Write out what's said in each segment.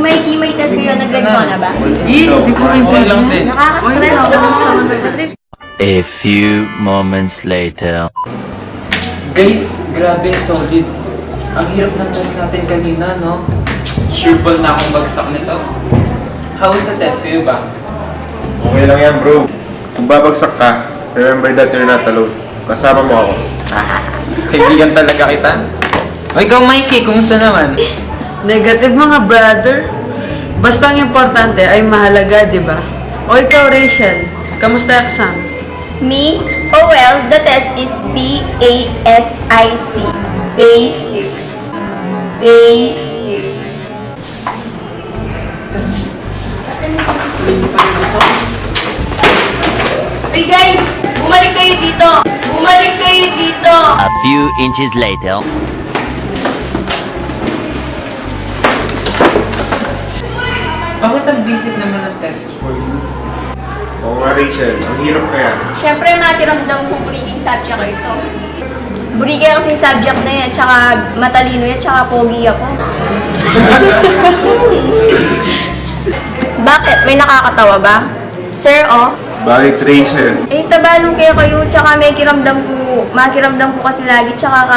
May teammate kasi yun, nag-grade mo na ba? Hindi ko rin pwede. Nakaka-stress. A few moments later. Guys, grabe, solid. Ang hirap ng test natin kanina, no? Sure ball na akong bagsak nito. How was the test? Kayo ba? Okay lang yan, bro. Kung babagsak ka, remember that you're not alone. Kasama mo ako. Kaibigan talaga kita. O ikaw, Mikey, kumusta naman? Negative mga brother. Basta ang importante ay mahalaga, di ba? O ikaw, Rachel, kamusta exam? Me? Oh well, the test is B-A-S-I-C. Basic. Basic. Hey guys! Bumalik kayo dito! Bumalik kayo dito! A few inches later. Bakit ang basic naman ang test for you? Oo nga, Rachel. Ang hirap kaya. Siyempre, makiramdam ko breaking subject ko ito. Burigi kasi yung subject na yan, tsaka matalino yan, tsaka pogi ako. Bakit? May nakakatawa ba? Sir, oh. Bakit, Rachel? Eh, tabalong kayo, tsaka makiramdam ko kasi lagi, tsaka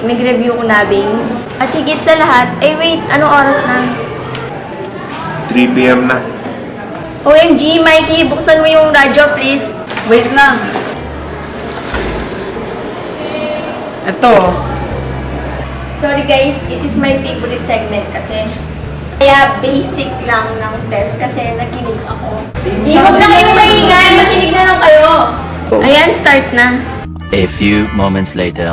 may review ko nabing. At higit sa lahat, wait, anong oras na? 3 p.m. na. OMG, Mikey, buksan mo yung radyo, please. Wait lang. Ito. Sorry guys, it is my favorite segment kasi kaya basic lang ng test kasi nakinig ako. Huwag na kayong maingay, makinig na lang kayo. Ayan, start na. A few moments later.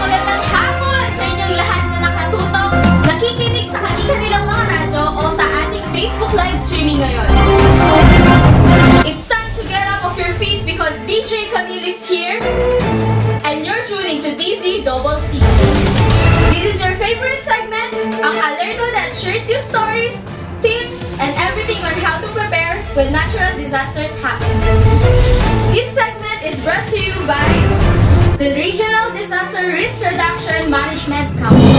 Magandang hapon sa inyong lahat na nakatutok, nakikinig sa kanilang mga radyo o sa ating Facebook live streaming ngayon. It's time to get up off your feet because DJ Camille is here and you're tuning to DZ-CC. This is your favorite segment, ang alerto that shares you stories, tips, and everything on how to prepare when natural disasters happen. This segment is brought to you by the Regional Disaster Risk Reduction Management Council.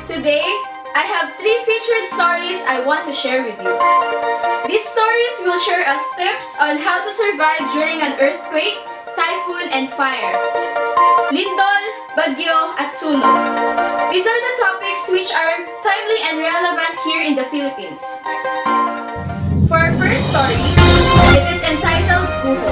Today, I have 3 featured stories I want to share with you. These stories will share us tips on how to survive during an earthquake, typhoon, and fire. Lindol, bagyo, at sunog. These are the topics which are timely and relevant here in the Philippines. For our first story, it is entitled Kuho.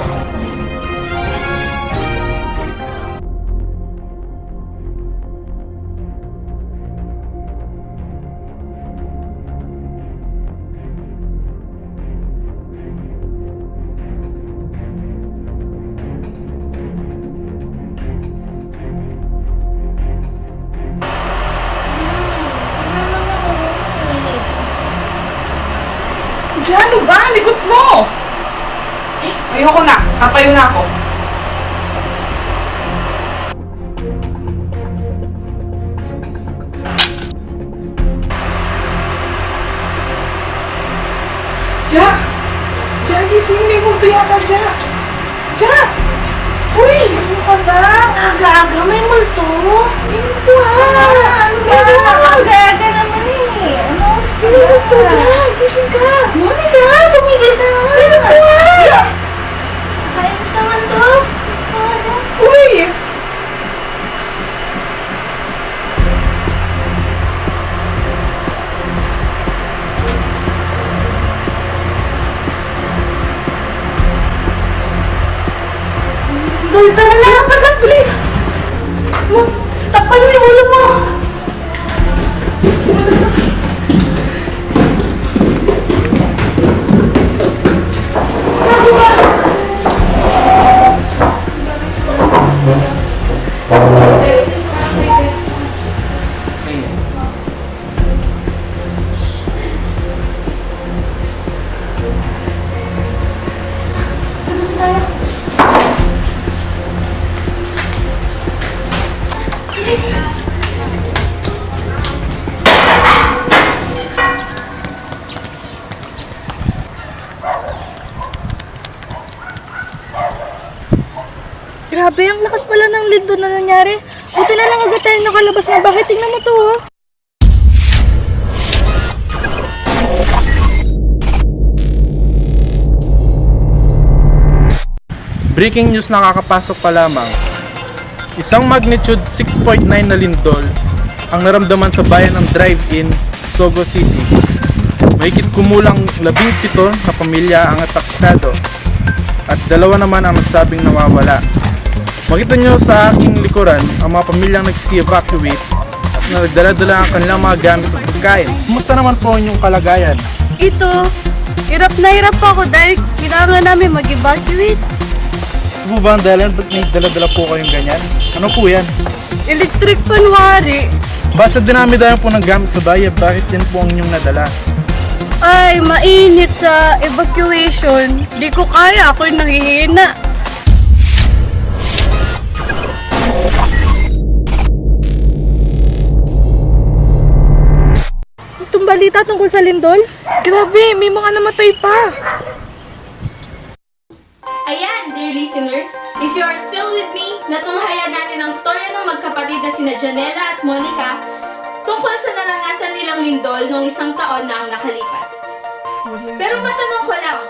Diyan, ano ba? Likot mo! Ayoko na. Tatayo na ako. Ja! Ja, gising. May multo yata, Ja! Ja! Uy! Ano ka ba? Aga-aga, may multo. May multo Ano ba? Aga-aga naman eh. Ano? May multo, Ja! Gising ka! Monica! Tumigil ka! May multo Kaya mo naman to? Uy! Tol, tara na! Tara, please! Takpan mo yung ulo mo! Grabe, ang lakas pala ng lindol na nangyari. Buti na lang agad tayo nakalabas ng bahay. Tingnan mo to, oh. Breaking news nakakapasok pa lamang. Isang magnitude 6.9 na lindol ang naramdaman sa bayan ng Drive-In, Sogo City. Mahigit kumulang 17 na pamilya ang apektado at 2 naman ang nasabing nawawala. Makita nyo sa aking likuran ang mga pamilyang nagsi-evacuate at nagdala-dala ang kanilang mga gamit at pagkain. Kumusta naman po ang inyong kalagayan? Ito, hirap na hirap ako dahil kailangan namin mag-evacuate. Ano ba ang dahilan? Ba't may dala-dala po kayong ganyan? Ano po yan? Electric panwari. Basta dinami-dami po ng gamit sa bayan, bakit din po ang inyong nadala? Ay, mainit sa evacuation. Di ko kaya, ako'y nangihina. Itong balita tungkol sa lindol? Grabe, may mga namatay pa. Ayan, dear listeners, if you are still with me, natunghayan natin ang storya ng magkapatid na sina Janela at Monica tungkol sa naranasan nilang lindol noong 1 taon na ang nakalipas. Pero matanong ko lang,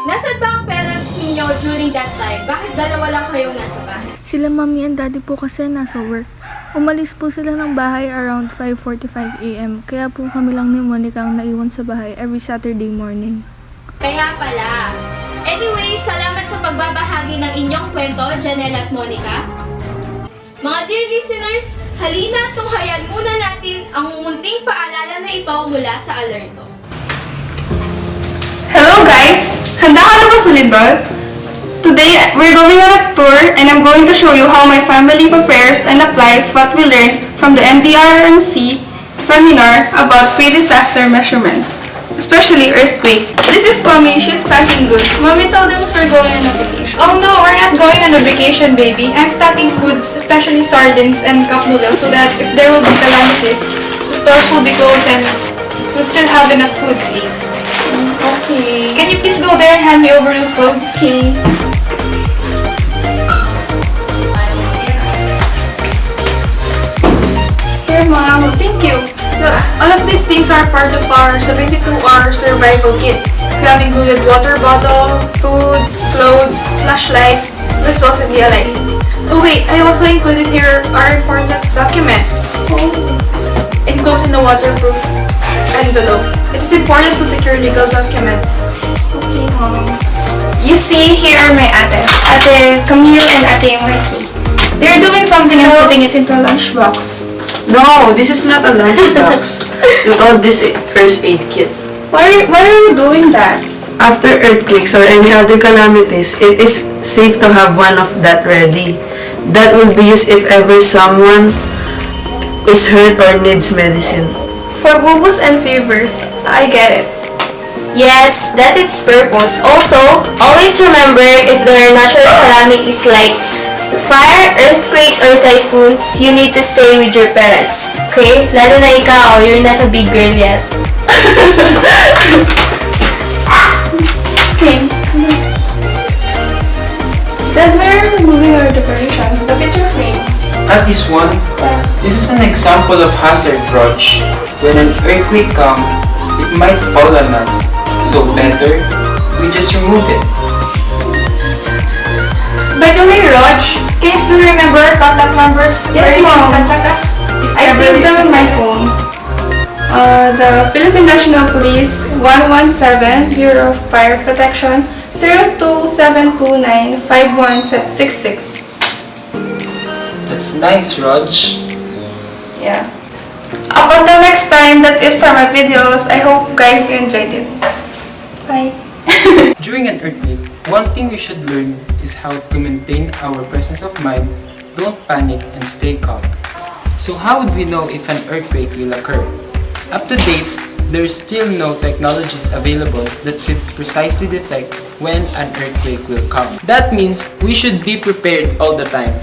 nasaan ba ang parents ninyo during that time? Bakit 2 lang kayong nasa bahay? Sila mommy and daddy po kasi nasa work. Umalis po sila ng bahay around 5:45 AM. Kaya po kami lang ni Monica ang naiwan sa bahay every Saturday morning. Kaya pala. Anyway, salamat sa pagbabahagi ng inyong kwento, Janela at Monica. Mga dear listeners, halina tunghayan muna natin ang munting paalala na ito mula sa alerto. Hello guys! Handa ka na ba sa lindol? Today, we're going on a tour and I'm going to show you how my family prepares and applies what we learned from the NDRMC seminar about pre-disaster measurements, especially earthquake. This is Mommy, she's packing goods. Mommy, tell them if we're going on a vacation. Oh no, we're not going on a vacation, baby. I'm stocking foods, especially sardines and cup noodles, so that if there will be calamities, the stores will be closed and we'll still have enough food to eat. Okay. Can you please go there and hand me over those clothes? Okay. Here, Mom. Thank you. Look, all of these things are part of our 72-hour survival kit. We have included water bottle, food, clothes, flashlights, let's also be alive. Oh wait, I also included here our important documents. Enclosed in the waterproof envelope. It is important to secure legal documents. Okay, Mom. You see, here are my Ate Camille and Ate Marky. They're doing something and putting it into a lunchbox. No, this is not a lunchbox. You call this a first aid kit. Why are you doing that? After earthquakes or any other calamities, it is safe to have one of that ready. That will be used if ever someone is hurt or needs medicine. For bubus and fevers, I get it. Yes, that its purpose. Also, always remember if there are natural calamities like fire, earthquakes, or typhoons, you need to stay with your parents. Okay? Lalo na ikaw, you're not a big girl yet. Okay. Then we're removing our decorations, the picture frames. At this one, this is an example of hazard approach. When an earthquake comes, it might fall on us. So better, we just remove it. By the way, Rog, can you still remember our contact numbers? Yes, Where you Mom. can contact us? I saved them in my phone. The Philippine National Police 117 Bureau of Fire Protection 02729-5166. That's nice, Raj. Yeah. Up until next time, that's it for my videos. I hope guys you enjoyed it. Bye. During an earthquake, one thing we should learn is how to maintain our presence of mind, don't panic, and stay calm. So how would we know if an earthquake will occur? Up to date, there is still no technologies available that could precisely detect when an earthquake will come. That means we should be prepared all the time.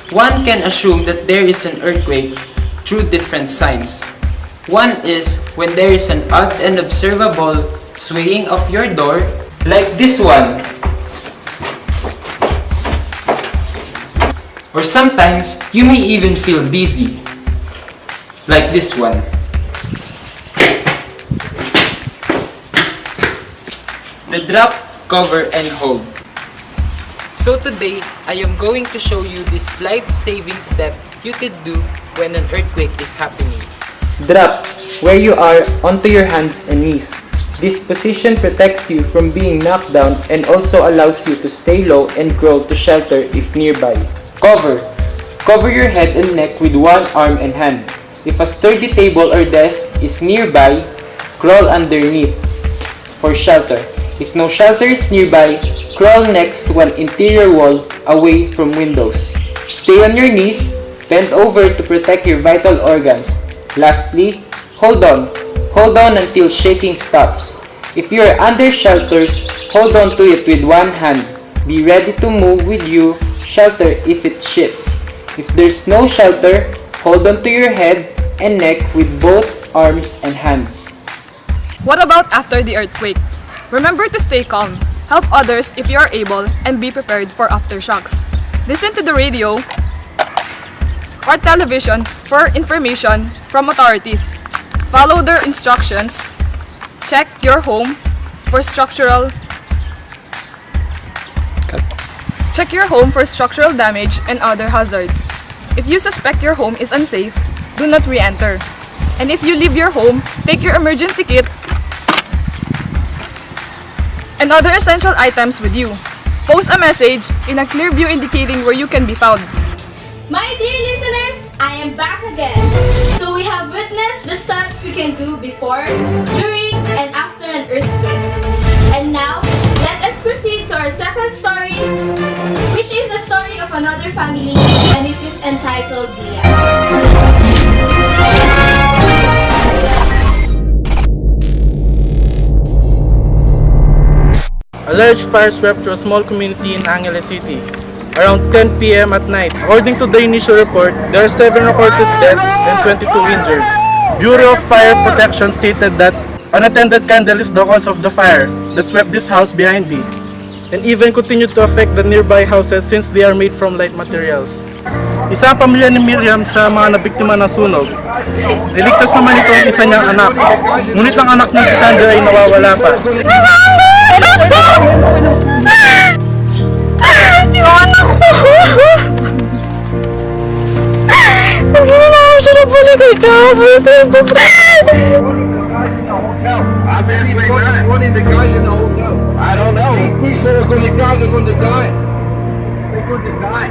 One can assume that there is an earthquake through different signs. One is when there is an odd and observable swaying of your door, like this one. Or sometimes, you may even feel dizzy, like this one. The drop, cover, and hold. So today, I am going to show you this life-saving step you could do when an earthquake is happening. Drop, where you are, onto your hands and knees. This position protects you from being knocked down and also allows you to stay low and crawl to shelter if nearby. Cover, cover your head and neck with one arm and hand. If a sturdy table or desk is nearby, crawl underneath for shelter. If no shelter is nearby, crawl next to an interior wall away from windows. Stay on your knees, bend over to protect your vital organs. Lastly, hold on. Hold on until shaking stops. If you are under shelters, hold on to it with one hand. Be ready to move with you shelter if it shifts. If there's no shelter, hold on to your head and neck with both arms and hands. What about after the earthquake? Remember to stay calm, help others if you are able, and be prepared for aftershocks. Listen to the radio or television for information from authorities. Follow their instructions. Check your home for structural damage and other hazards. If you suspect your home is unsafe, do not re-enter. And if you leave your home, take your emergency kit and other essential items with you. Post a message in a clear view indicating where you can be found. My dear listeners, I am back again. So we have witnessed the steps we can do before, during, and after an earthquake. And now, let us proceed to our second story, which is the story of another family, and it is entitled Blia. A large fire swept through a small community in Angeles City around 10 p.m. at night. According to the initial report, there are 7 recorded deaths and 22 injured. Bureau of Fire Protection stated that unattended candle is the cause of the fire that swept this house behind me, and even continued to affect the nearby houses since they are made from light materials. Isa ang pamilya ni Miriam sa mga nabiktima ng sunog. Niligtas naman ito ang isa niyang anak, ngunit ang anak niya si Sandra ay nawawala pa. Yung anak ko! Hindi na ako siya nabalik kay Kapos. I've asked one of the guys in the hotel. I don't know. These people are going to die. They're going to die. They're going to die.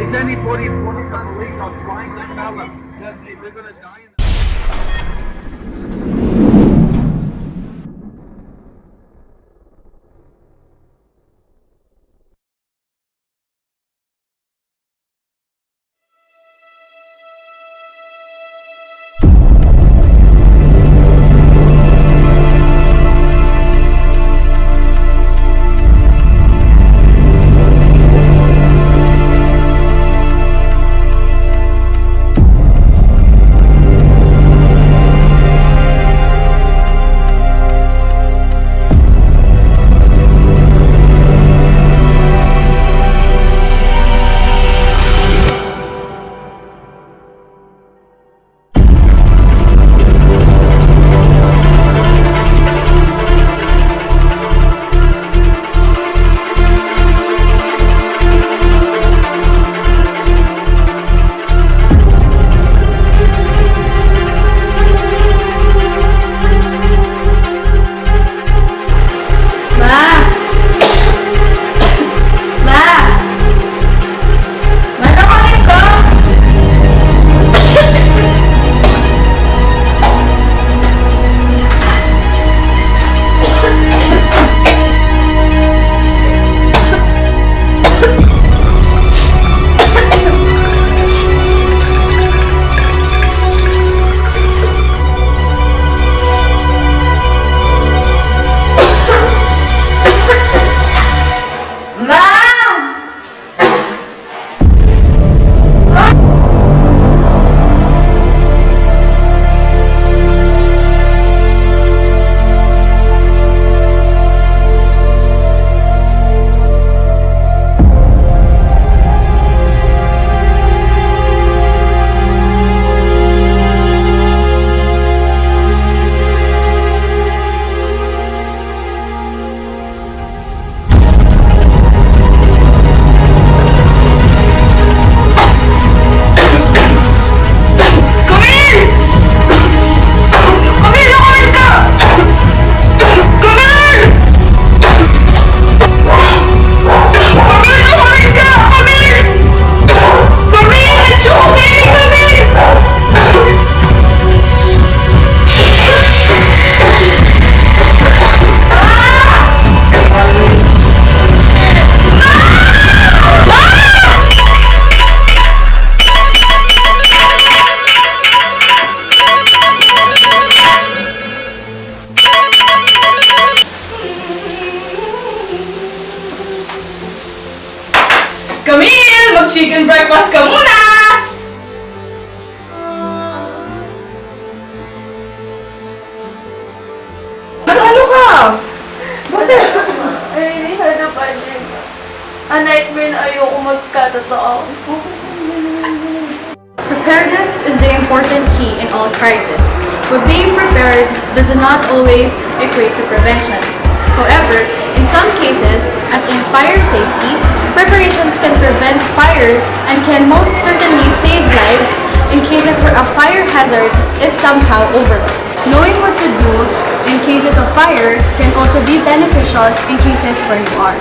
Is anybody in one of the police? I'm trying to tell them that they're going to die. mag-chicken breakfast ka muna! Ano ka? Bakit? I really had a nightmare na ayoko magkatotoo. Preparedness is the important key in all crises, but being prepared does not always equate to prevention. However, in some cases, as in fire safety, preparations can prevent fires and can most certainly save lives in cases where a fire hazard is somehow overlooked. Knowing what to do in cases of fire can also be beneficial in cases where you are.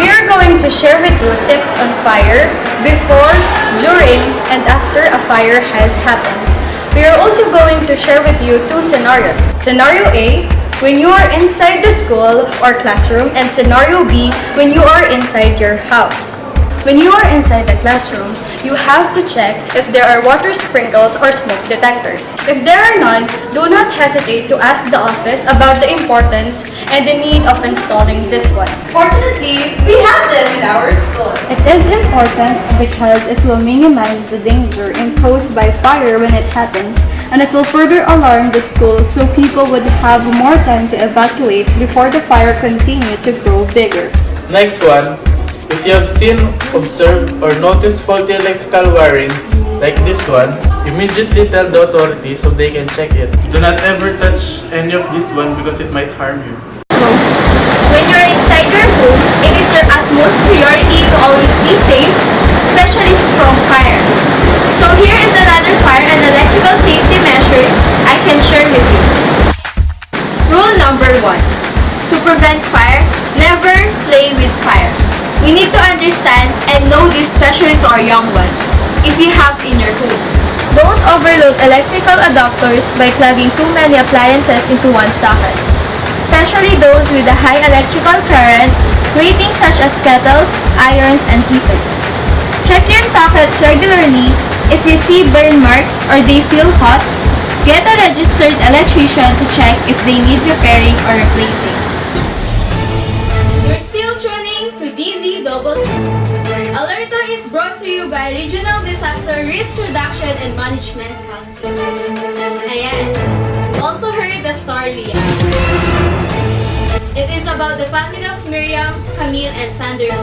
We are going to share with you tips on fire before, during, and after a fire has happened. We are also going to share with you two scenarios. Scenario A, when you are inside the school or classroom, and Scenario B, when you are inside your house. When you are inside the classroom, you have to check if there are water sprinkles or smoke detectors. If there are none, do not hesitate to ask the office about the importance and the need of installing this one. Fortunately, we have them in our school. It is important because it will minimize the danger imposed by fire when it happens, and it will further alarm the school so people would have more time to evacuate before the fire continued to grow bigger. Next one, if you have seen, observed, or noticed faulty electrical wirings like this one, immediately tell the authorities so they can check it. Do not ever touch any of this one because it might harm you. When you're inside your home, it is your utmost priority to always be safe, especially from fire. So here is another fire and electrical safety measures I can share with you. Rule number 1. To prevent fire, never play with fire. We need to understand and know this, especially to our young ones, if you have in your home. Don't overload electrical adapters by plugging too many appliances into one socket, especially those with a high electrical current ratings such as kettles, irons, and heaters. Check your sockets regularly. If you see burn marks or they feel hot, get a registered electrician to check if they need repairing or replacing. You're still tuning to DZ Double C. Alerto is brought to you by Regional Disaster Risk Reduction and Management Council. Ayan, you also heard the story, Leah. It is about the family of Miriam, Camille, and Sander.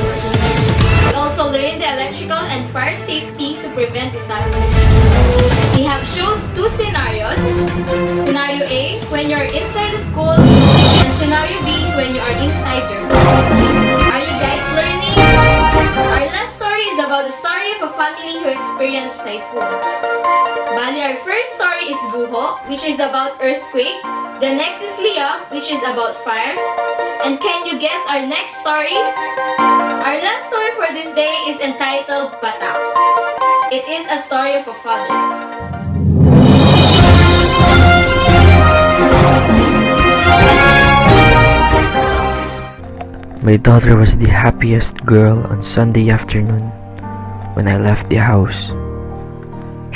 We also learned the electrical and fire safety to prevent disasters. We have shown two scenarios. Scenario A, when you're inside the school, and Scenario B, when you are inside your home. Are you guys learning? Our last story is about the story of a family who experienced typhoon. Bali, our first story is Guho, which is about earthquake. The next is Leah, which is about fire. And can you guess our next story? Our last story for this day is entitled Batak. It is a story of a father. My daughter was the happiest girl on Sunday afternoon when I left the house.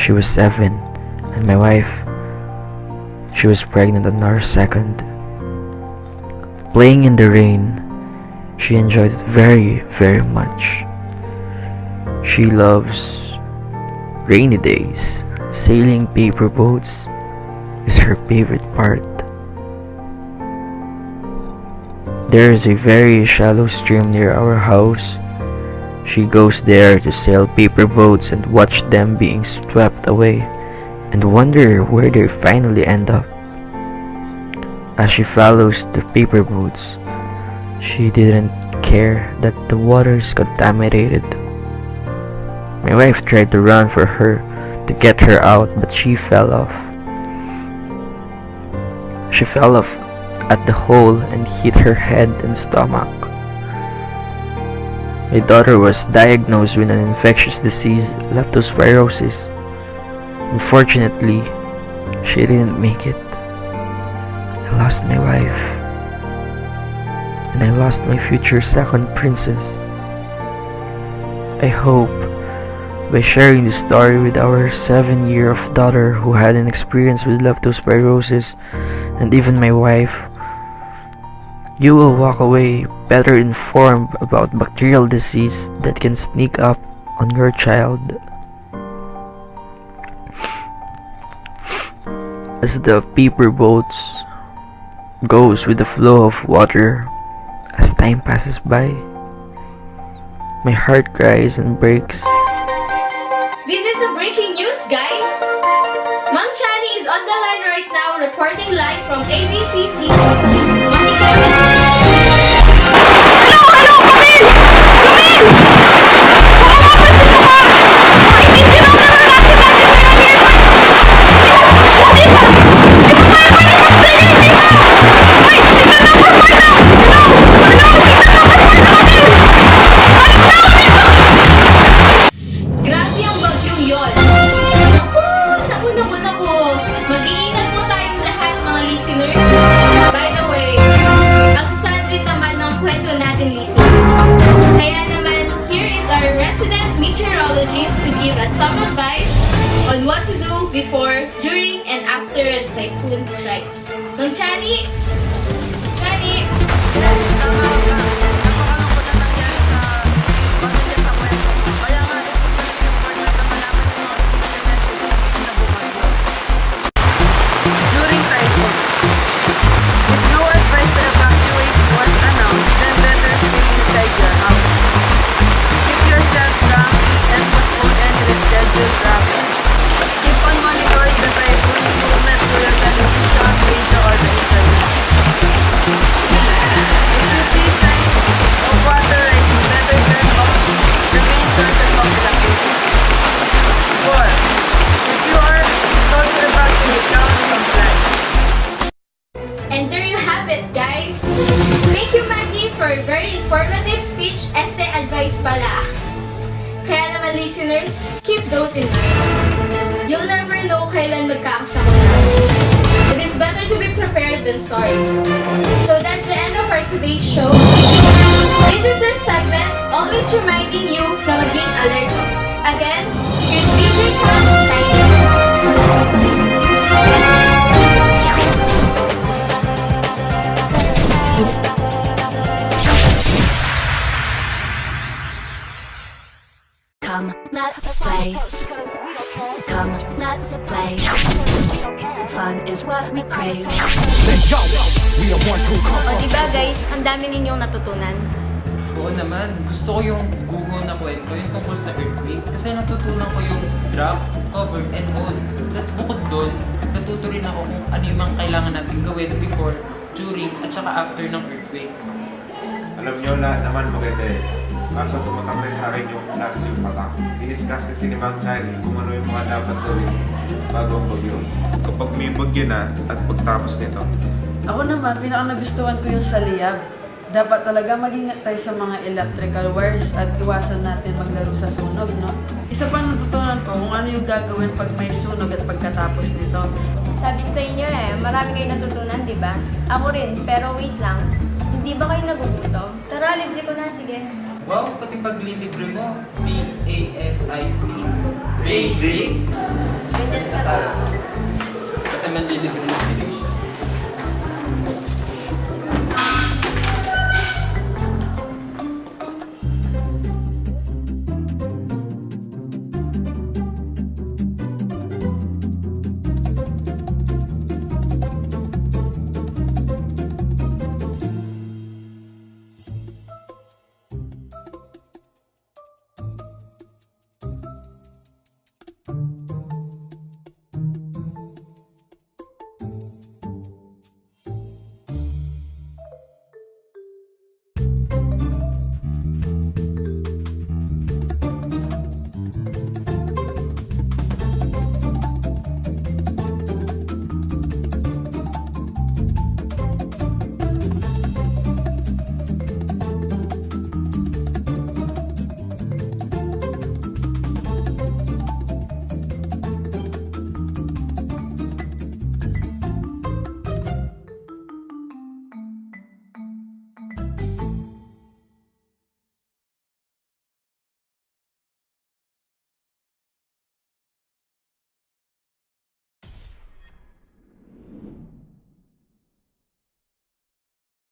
She was 7, and my wife, she was pregnant on our second. Playing in the rain, she enjoyed it very, very much. She loves rainy days. Sailing paper boats is her favorite part. There is a very shallow stream near our house. She goes there to sail paper boats and watch them being swept away and wonder where they finally end up. As she follows the paper boats, she didn't care that the water is contaminated. My wife tried to run for her to get her out, but she fell off. She fell off at the hole and hit her head and stomach. My daughter was diagnosed with an infectious disease, leptospirosis. Unfortunately, she didn't make it. I lost my wife, and I lost my future second princess. I hope by sharing this story with our 7-year-old daughter who had an experience with leptospirosis, and even my wife, you will walk away better informed about bacterial disease that can sneak up on your child. As the paper boats goes with the flow of water as time passes by, my heart cries and breaks. This is a breaking news, guys! Mang Chani is on the line right now, reporting live from ABCC. Grabe ang bagyong yon. Naku. Mag-iingat po tayong lahat, mga listeners. By the way, ang sad rin naman ng kwento natin, listeners. Kaya naman, here is our resident meteorologist to give us some advice on what to do before, during, and after a typhoon strikes. Mang Chani? Chani? During typhoons, if no advice to evacuate was announced, then better stay inside your house. Keep yourself calm and postpone any rescheduled travels. Keep on monitoring the typhoon movement through your television, radio, or the internet. If you see signs of water rising, better turn off the main sources of electricity. 4. If you are told to evacuate, now comply. And there you have it, guys! Thank you, Maggie, for a very informative speech. Este advice pala. Kaya naman, listeners, keep those in mind. You'll never know kailan magkakasama na. It is better to be prepared than sorry. So that's the end of our today's show. This is our segment, always reminding you na maging alert. Again, here's DJ Tom signing off. Come, let's play. Come, let's play. Fun is what we crave. O diba guys, ang dami ninyong natutunan. Oo naman, gusto ko yung guho na kwento, yung tungkol sa earthquake. Kasi natutunan ko yung drop, cover, and hold. Tapos bukod doon, natuto rin ako kung ano yung mga kailangan natin gawin before, during, at saka after ng earthquake. Alam nyo, lahat naman maganda eh. Kaso tumatak rin sa akin yung last yung patak. Diniscuss kasi ni Mang Chani kung ano yung mga dapat gawin bago ang bagyo. Kapag may bagyo na at pagtapos nito. Ako naman, pinaka-nagustuhan ko yung sa liyab. Dapat talaga mag-ingat tayo sa mga electrical wires at iwasan natin maglaro sa sunog, no? Isa pa natutunan ko kung ano yung gagawin pag may sunog at pagkatapos nito. Sabi ko sa inyo marami kayo natutunan, di ba? Ako rin, pero wait lang. Hindi ba kayo nagugutom? Tara, libre ko na, sige. Wow, pati paglilibre mo, B-A-S-I-C. Basic! Ganyan sa Kasi manlilibre mo sila.